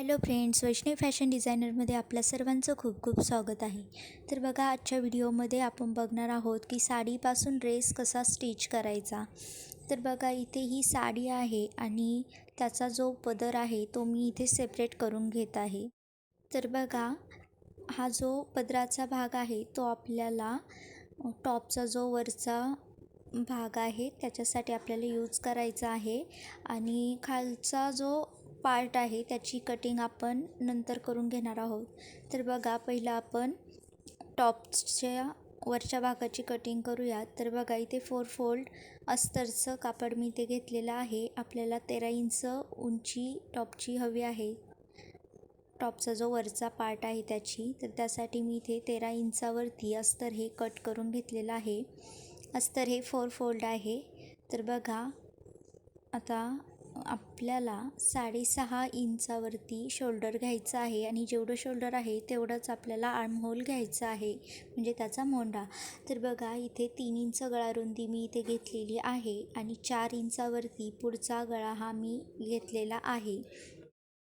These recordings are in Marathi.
हॅलो फ्रेंड्स, वैष्णवी फॅशन डिझायनरमध्ये आपल्या सर्वांचं खूप खूप स्वागत आहे. तर बघा, आजच्या व्हिडिओमध्ये आपण बघणार आहोत की साडीपासून ड्रेस कसा स्टिच करायचा. तर बघा, इथे ही साडी आहे आणि त्याचा जो पदर आहे तो मी इथे सेपरेट करून घेत आहे. तर बघा, हा जो पदराचा भाग आहे तो आपल्याला टॉपचा जो वरचा भाग आहे त्याच्यासाठी आपल्याला यूज करायचा आहे आणि खालचा जो पार्ट आहे त्याची कटिंग आपण नंतर करून घेणार आहोत. तर बघा, पहिलं आपण टॉपच्या वरच्या भागाची कटिंग करूया. तर बघा, इथे 4 फोल्ड अस्तरचं कापड मी इथे घेतलेलं आहे. आपल्याला 13 इंच उंची टॉपची हवी आहे, टॉपचा जो वरचा पार्ट आहे त्याची. तर त्यासाठी मी इथे 13 इंचावरती अस्तर हे कट करून घेतलेलं आहे. अस्तर हे 4 फोल्ड आहे. तर बघा, आता आपल्याला 6.5 इंचावरती शोल्डर घ्यायचा आहे आणि जेवढं शोल्डर आहे तेवढंच आपल्याला आर्महोल घ्यायचं आहे, म्हणजे त्याचा मोंढा. तर बघा, इथे 3 इंच गळा रुंदी मी इथे घेतलेली आहे आणि 4 इंचावरती पुढचा गळा हा मी घेतलेला आहे.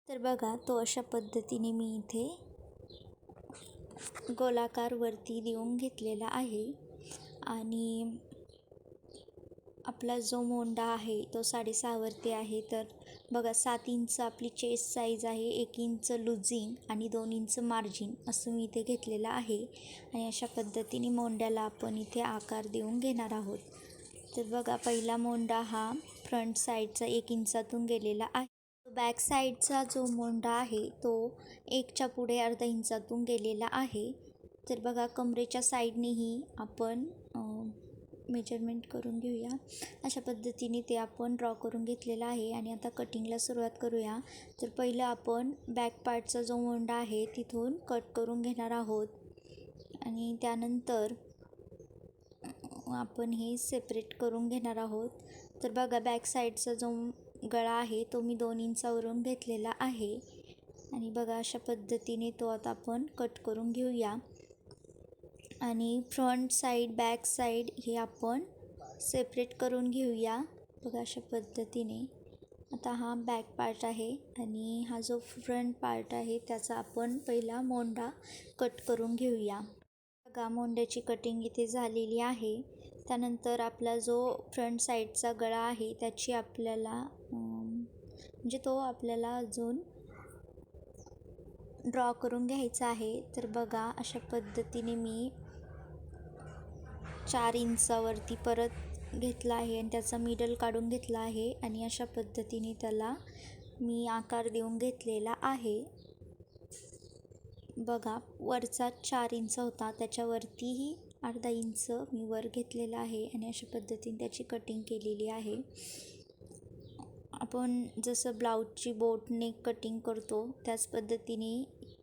तर बघा, तो अशा पद्धतीने मी इथे गोलाकार वरती देऊन घेतलेला आहे आणि आपला जो मोंडा आहे तो 6.5 वरती आहे. तर बघा, 7 इंच आपली चेस्ट साईज आहे, 1 इंच लुझिंग आणि 2 इंच मार्जिन असं मी इथे घेतलेलं आहे. आणि अशा पद्धतीने मोंड्याला आपण इथे आकार देऊन घेणार आहोत. तर बघा, पहिला मोंडा हा फ्रंट साईडचा 1 इंचातून गेलेला आहे. बॅक साईडचा जो मोंडा आहे तो 1च्या पुढे अर्धा इंचातून गेलेला आहे. तर बघा, कमरेच्या साईडनेही आपण मेजरमेंट करून घेऊया. अशा पद्धतीने ते आपण ड्रॉ करून घेतलेला आहे आणि आता कटिंगला सुरुवात करूया. तर पहिलं आपण बॅक पार्टचा जो मोंडा आहे तिथून कट करून घेणार आहोत आणि त्यानंतर आपण हे सेपरेट करून घेणार आहोत. तर बघा, बॅक साईडचा जो गळा आहे तो मी 2 इंचावरून घेतलेला आहे आणि बघा, अशा पद्धतीने तो आता आपण कट करून घेऊया. आणि फ्रंट साईड, बॅक साईड हे आपण सेपरेट करून घेऊया. बघा, अशा पद्धतीने आता हा बॅक पार्ट आहे आणि हा जो फ्रंट पार्ट आहे त्याचा आपण पहिला मोंडा कट करून घेऊया. बघा, मोंड्याची कटिंग इथे झालेली आहे. त्यानंतर आपला जो फ्रंट साईडचा गळा आहे त्याची आपल्याला म्हणजे तो आपल्याला अजून ड्रॉ करून घ्यायचा आहे. तर बघा, अशा पद्धतीने मी 4 इंचावरती परत घेतला आहे आणि त्याचा मिडल काढून घेतला आहे आणि अशा पद्धतीने त्याला मी आकार देऊन घेतलेला आहे. बघा, वरचा 4 इंच होता त्याच्यावरतीही अर्धा इंच मी वर घेतलेला आहे आणि अशा पद्धतीने त्याची कटिंग केलेली आहे. आपण जसं ब्लाऊजची बोट नेक कटिंग करतो त्याच पद्धतीने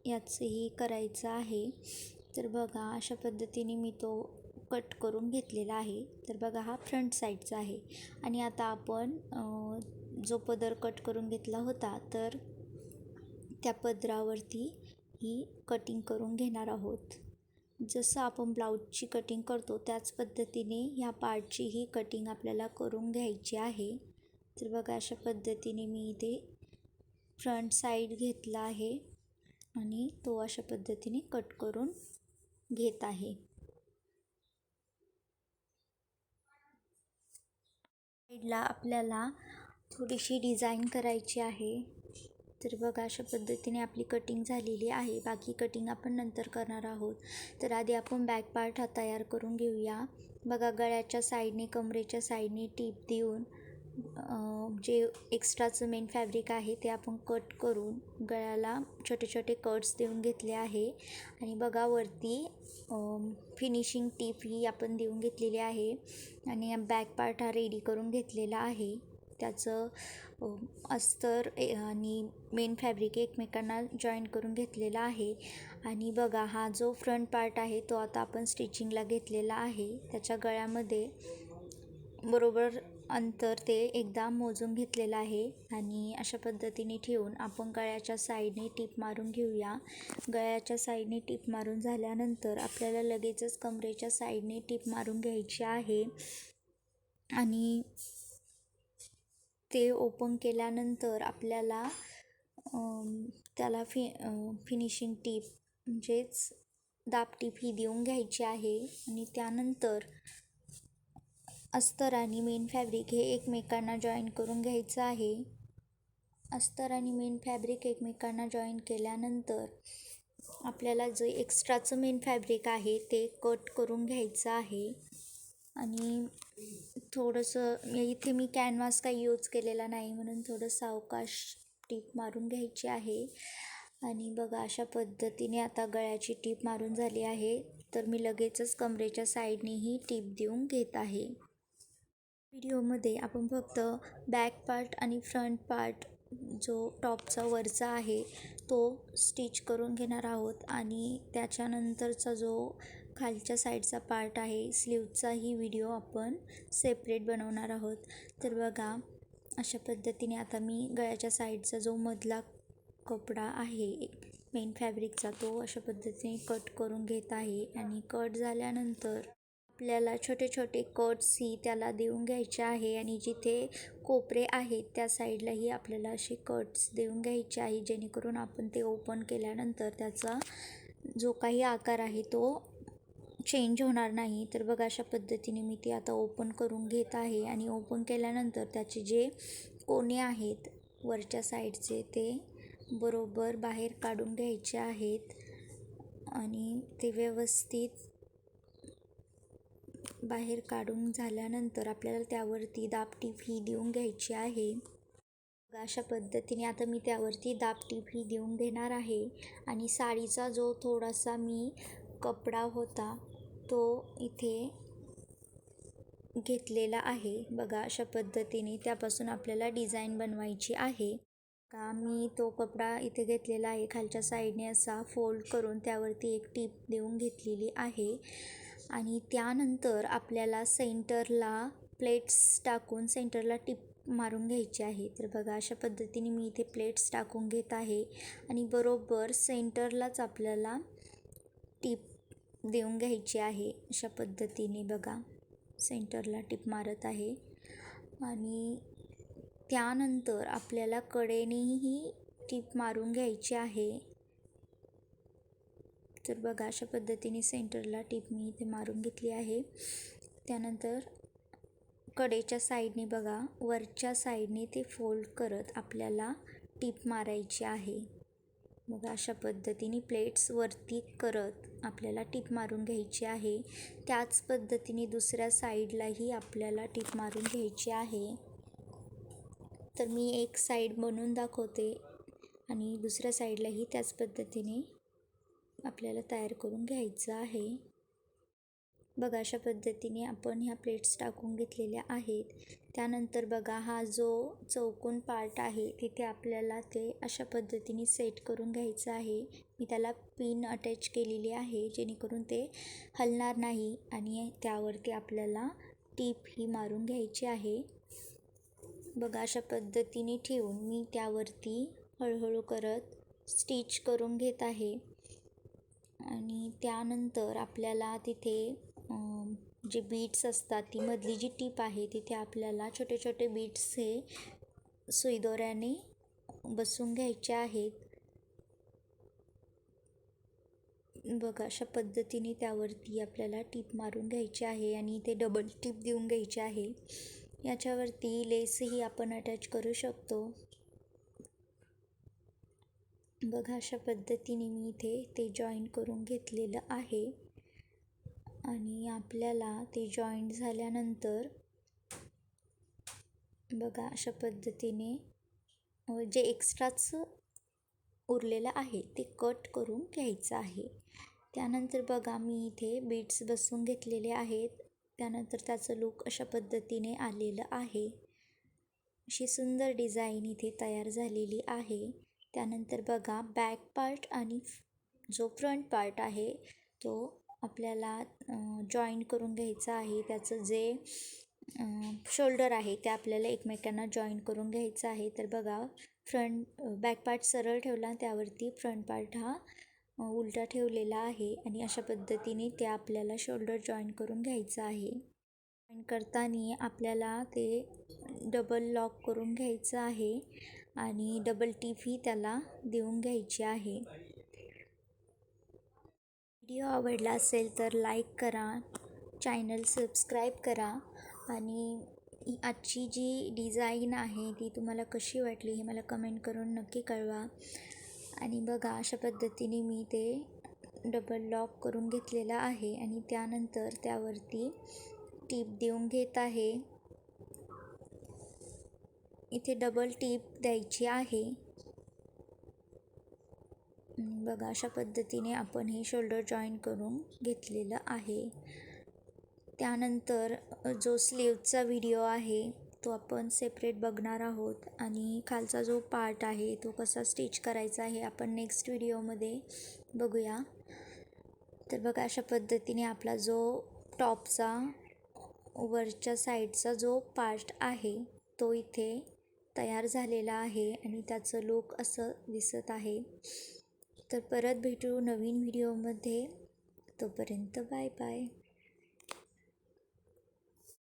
याचंही करायचं आहे. तर बघा, अशा पद्धतीने मी तो कट करून घेतलेला आहे. तर बघा, हा फ्रंट साईडचा आहे आणि आता आपण जो पदर कट करून घेतला होता तर त्या पदरावरती ही कटिंग करून घेणार आहोत. जसं आपण ब्लाऊजची कटिंग करतो त्याच पद्धतीने ह्या पार्टचीही कटिंग आपल्याला करून घ्यायची आहे. तर बघा, अशा पद्धतीने मी इथे फ्रंट साईड घेतला आहे आणि तो अशा पद्धतीने कट करून घेत आहे. साईडला आपल्याला थोडीशी डिझाईन करायची आहे. तर बघा, अशा पद्धतीने आपली कटिंग झालेली आहे. बाकी कटिंग आपण नंतर करणार आहोत. तर आधी आपण बॅक पार्ट हा तयार करून घेऊया. बघा, गळ्याच्या साईडने, कमरेच्या साईडने टीप देऊन जे एक्स्ट्राचं मेन फॅब्रिक आहे ते आपण कट करून गळ्याला छोटे छोटे कट्स देऊन घेतले आहे. आणि बघा, वरती फिनिशिंग टीप ही आपण देऊन घेतलेली आहे आणि बॅक पार्ट हा रेडी करून घेतलेला आहे. त्याचं अस्तर आणि मेन फॅब्रिक एकमेकांना जॉईन करून घेतलेला आहे. आणि बघा, हा जो फ्रंट पार्ट आहे तो आता आपण स्टिचिंगला घेतलेला आहे. त्याच्या गळ्यामध्ये बरोबर अंतर ते एकदा मोजून घेतलेलं आहे आणि अशा पद्धतीने ठेवून आपण गळ्याच्या साईडने टीप मारून घेऊया. गळ्याच्या साईडने टीप मारून झाल्यानंतर आपल्याला लगेचच कमरेच्या साईडने टीप मारून घ्यायची आहे आणि ते ओपन केल्यानंतर आपल्याला त्याला फिनिशिंग टीप म्हणजेच दाब टीप ही देऊन घ्यायची आहे. आणि त्यानंतर अस्तर आणि मेन फॅब्रिक हे एकमेकांना जॉईन करून घ्यायचं आहे. अस्तर आणि मेन फॅब्रिक एकमेकांना जॉईन केल्यानंतर आपल्याला जे एक्स्ट्राचं मेन फॅब्रिक आहे ते कट करून घ्यायचं आहे. आणि थोडंसं इथे मी कॅनव्हास काही यूज केलेला नाही म्हणून थोडं सावकाश टीप मारून घ्यायची आहे. आणि बघा अशा पद्धतीने आता गळ्याची टीप मारून झाली आहे. तर मी लगेचच कमरेच्या साईडनेही टीप देऊन घेत आहे. व्हिडिओमध्ये आपण फक्त बॅक पार्ट आणि फ्रंट पार्ट जो टॉपचा वरचा आहे तो स्टिच करून घेणार आहोत. आणि त्याच्यानंतरचा जो खालच्या साईडचा पार्ट आहे स्लीवचाही व्हिडिओ आपण सेपरेट बनवणार आहोत. तर बघा अशा पद्धतीने आता मी गळ्याच्या साईडचा जो मधला कपडा आहे मेन फॅब्रिकचा तो अशा पद्धतीने कट करून घेत आहे. आणि कट झाल्यानंतर आपल्याला छोटे छोटे कट्सही त्याला देऊन घ्यायचे आहे. आणि जिथे कोपरे आहेत त्या साईडलाही आपल्याला असे कट्स देऊन घ्यायचे आहे जेणेकरून आपण ते ओपन केल्यानंतर त्याचा जो काही आकार आहे तो चेंज होणार नाही. तर बघा अशा पद्धतीने मी ते आता ओपन करून घेत आहे. आणि ओपन केल्यानंतर त्याचे जे कोने आहेत वरच्या साईडचे ते बरोबर बाहेर काढून घ्यायचे आहेत. आणि ते व्यवस्थित बाहेर काढून झाल्यानंतर आपल्याला त्यावरती दाब टीप ही देऊन घ्यायची आहे. अशा पद्धतीने आता मी त्यावरती दाब टीप ही देऊन घेणार आहे. आणि साडीचा जो थोडासा मी कपडा होता तो इथे घेतलेला आहे. बघा अशा पद्धतीने त्यापासून आपल्याला डिझाईन बनवायची आहे. का मी तो कपडा इथे घेतलेला आहे खालच्या साईडने असा फोल्ड करून त्यावरती एक टीप देऊन घेतलेली आहे. आणि त्यानंतर आपल्याला सेंटरला प्लेट्स टाकून सेंटरला टीप मारून घ्यायची आहे. तर बघा अशा पद्धतीने मी इथे प्लेट्स टाकून घेत आहे. आणि बरोबर सेंटरलाच आपल्याला टीप देऊन घ्यायची आहे. अशा पद्धतीने बघा सेंटरला टीप मारत आहे. आणि त्यानंतर आपल्याला कडेनेही टीप मारून घ्यायची आहे. तर बघा अशा पद्धतीने सेंटरला टीप मी इथे मारून घेतली आहे. त्यानंतर कडेच्या साईडने बघा वरच्या साईडने ते फोल्ड करत आपल्याला टीप मारायची आहे. बघा अशा पद्धतीने प्लेट्स वरती करत आपल्याला टीप मारून घ्यायची आहे. त्याच पद्धतीने दुसऱ्या साईडलाही आपल्याला टीप मारून घ्यायची आहे. तर मी एक साईड बनवून दाखवते आणि दुसऱ्या साईडलाही त्याच पद्धतीने आपल्याला तयार करून घ्यायचं आहे. बघा अशा पद्धतीने आपण ह्या प्लेट्स टाकून घेतलेल्या आहेत. त्यानंतर बघा हा जो चौकोन पार्ट आहे तिथे आपल्याला ते अशा पद्धतीने सेट करून घ्यायचं आहे. मी त्याला पिन अटॅच केलेली आहे जेणेकरून ते हलणार नाही. आणि त्यावरती आपल्याला टीप ही मारून घ्यायची आहे. बघा अशा पद्धतीने ठेवून मी त्यावरती हळूहळू करत स्टिच करून घेत आहे. आणि त्यानंतर आपल्याला तिथे जे बीट्स असतात ती मधली जी टीप आहे तिथे आपल्याला छोटे छोटे बीट्स हे सुईदोऱ्याने बसवून घ्यायचे आहेत. बघा अशा पद्धतीने त्यावरती आपल्याला टीप मारून घ्यायची आहे. आणि इथे डबल टीप देऊन घ्यायची आहे. याच्यावरती लेसही आपण अटॅच करू शकतो. बघा अशा पद्धतीने मी इथे ते जॉईन करून घेतलेलं आहे. आणि आपल्याला ते जॉईंट झाल्यानंतर बघा अशा पद्धतीने जे एक्स्ट्राचं उरलेलं आहे ते कट करून घ्यायचं आहे. त्यानंतर बघा मी इथे बीट्स बसवून घेतलेले आहेत. त्यानंतर त्याचं लूक अशा पद्धतीने आलेलं आहे. अशी सुंदर डिझाईन इथे तयार झालेली आहे. त्यानंतर बघा बॅक पार्ट आणि जो फ्रंट पार्ट आहे तो आपल्याला जॉईन करून घ्यायचा आहे. त्याचं जे शोल्डर आहे ते आपल्याला एकमेकांना जॉईन करून घ्यायचं आहे. तर बघा बॅक पार्ट सरळ ठेवला त्यावरती फ्रंट पार्ट हा उलटा ठेवलेला आहे. आणि अशा पद्धतीने ते आपल्याला शोल्डर जॉईन करून घ्यायचं आहे. जॉईन करताना आपल्याला ते डबल लॉक करून घ्यायचं आहे. आणि डबल टिप ही त्याला देऊन घ्यायची आहे. व्हिडिओ आवडला असेल तर लाईक करा, चॅनल सबस्क्राईब करा आणि आजची जी डिझाईन आहे ती तुम्हाला कशी वाटली हे मला कमेंट करून नक्की कळवा. आणि बघा अशा पद्धतीने मी ते डबल लॉक करून घेतलेलं आहे आणि त्यानंतर त्यावरती टीप देऊन घेत आहे. इथे डबल टीप द्यायची आहे. बघा अशा पद्धतीने आपण हे शोल्डर जॉईन करून घेतलेलं आहे. त्यानंतर जो स्लीवचा व्हिडिओ आहे तो आपण सेपरेट बघणार आहोत आणि खालचा जो पार्ट आहे तो कसा स्टिच करायचा आहे आपण नेक्स्ट व्हिडिओमध्ये बघूया. तर बघा अशा पद्धतीने आपला जो टॉपचा वरच्या साईडचा जो पार्ट आहे तो इथे तयार झालेला आहे आणि त्याचं लुक असं दिसत आहे. तर परत भेटू नवीन व्हिडिओमध्ये. तोपर्यंत बाय बाय.